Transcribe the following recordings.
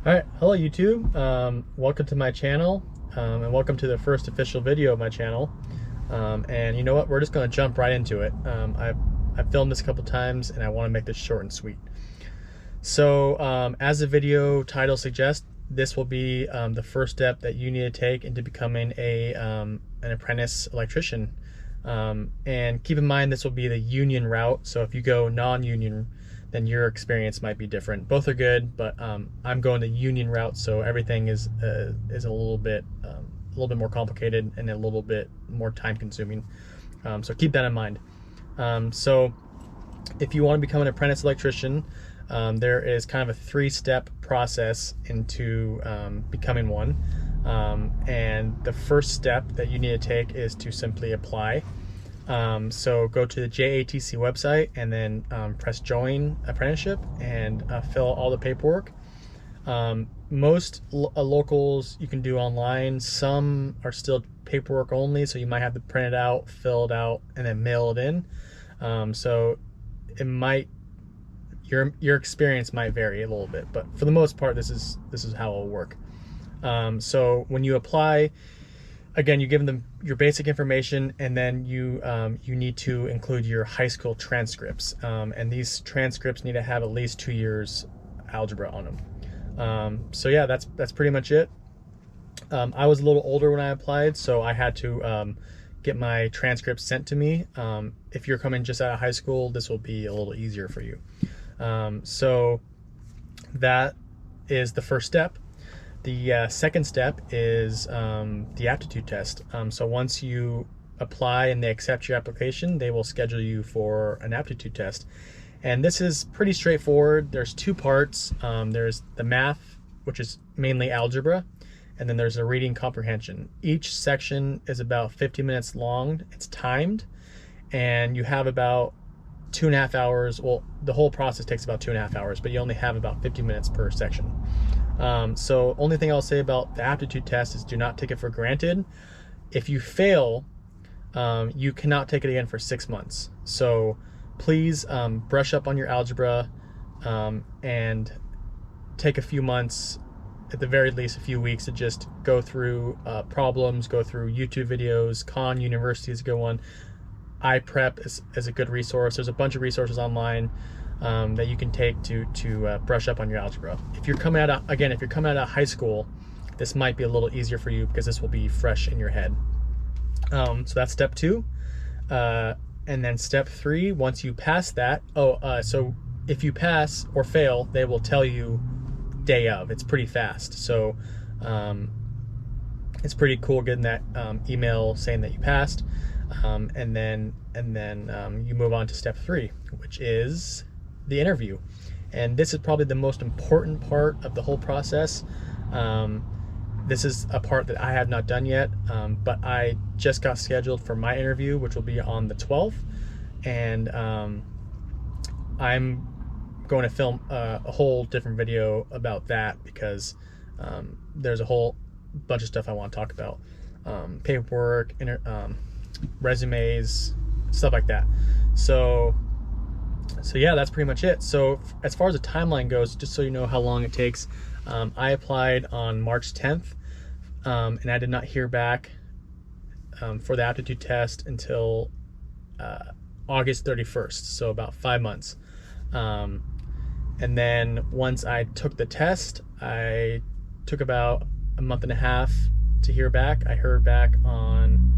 All right, hello YouTube. Welcome to my channel, and welcome to the first official video of my channel. And you know what? We're just going to jump right into it. I've filmed this a couple times, and I want to make this short and sweet. So, as the video title suggests, this will be the first step that you need to take into becoming an apprentice electrician. And keep in mind, this will be the union route. So if you go non-union, then your experience might be different. Both are good, but I'm going the union route, so everything is a little bit more complicated and a little bit more time consuming. So keep that in mind. So if you want to become an apprentice electrician, there is kind of a three-step process into becoming one. And the first step that you need to take is to simply apply. So go to the JATC website and then press join apprenticeship and fill all the paperwork. Most locals you can do online. Some are still paperwork only, so you might have to print it out, fill it out, and then mail it in. So it might, your experience might vary a little bit, but for the most part, this is how it'll work. So when you apply, again, you give them your basic information, and then you need to include your high school transcripts. And these transcripts need to have at least 2 years algebra on them. So yeah, that's pretty much it. I was a little older when I applied, so I had to get my transcripts sent to me. If you're coming just out of high school, this will be a little easier for you. So that is the first step. The second step is the aptitude test. So once you apply and they accept your application, they will schedule you for an aptitude test. And this is pretty straightforward. There's two parts. There's the math, which is mainly algebra, and then there's a reading comprehension. Each section is about 50 minutes long. It's timed, and you have about 2.5 hours. Well, the whole process takes about 2.5 hours, but you only have about 50 minutes per section. So only thing I'll say about the aptitude test is do not take it for granted. If you fail, you cannot take it again for 6 months. So please brush up on your algebra and take a few months, at the very least a few weeks, to just go through problems, go through YouTube videos. Khan University is a good one. iPrep is a good resource. There's a bunch of resources online that you can take to brush up on your algebra. If you're coming out of high school, this might be a little easier for you because this will be fresh in your head. So that's step 2. And then step 3, once you pass that, so if you pass or fail, they will tell you day of. It's pretty fast. So it's pretty cool getting that email saying that you passed. And then you move on to step 3, which is the interview. And this is probably the most important part of the whole process. This is a part that I have not done yet, but I just got scheduled for my interview, which will be on the 12th. And I'm going to film a whole different video about that because there's a whole bunch of stuff I want to talk about. Paperwork, resumes, stuff like that. So yeah, that's pretty much it. So as far as the timeline goes, just so you know how long it takes, I applied on March 10th, and I did not hear back for the aptitude test until August 31st, so about 5 months. And then once I took the test, I took about a month and a half to hear back. I heard back on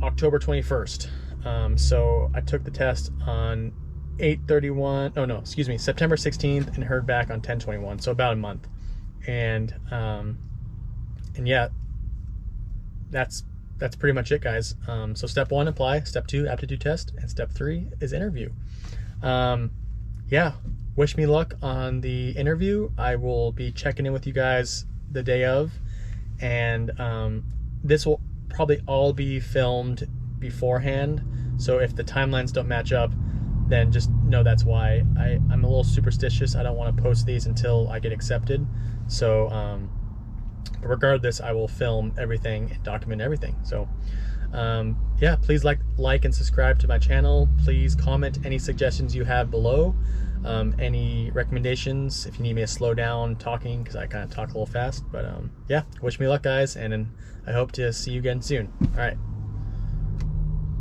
October 21st. So I took the test on September 16th and heard back on 10/21, so about a month. And yeah, that's pretty much it, guys. So step 1, apply. Step 2, aptitude test, and step 3 is interview. Yeah, wish me luck on the interview. I will be checking in with you guys the day of, and this will probably all be filmed beforehand. So if the timelines don't match up, then just know that's why. I'm a little superstitious. I don't want to post these until I get accepted. So but regardless, I will film everything and document everything. So yeah, please like and subscribe to my channel. Please comment any suggestions you have below. Any recommendations if you need me to slow down talking, because I kind of talk a little fast. But yeah, wish me luck, guys, and I hope to see you again soon. All right.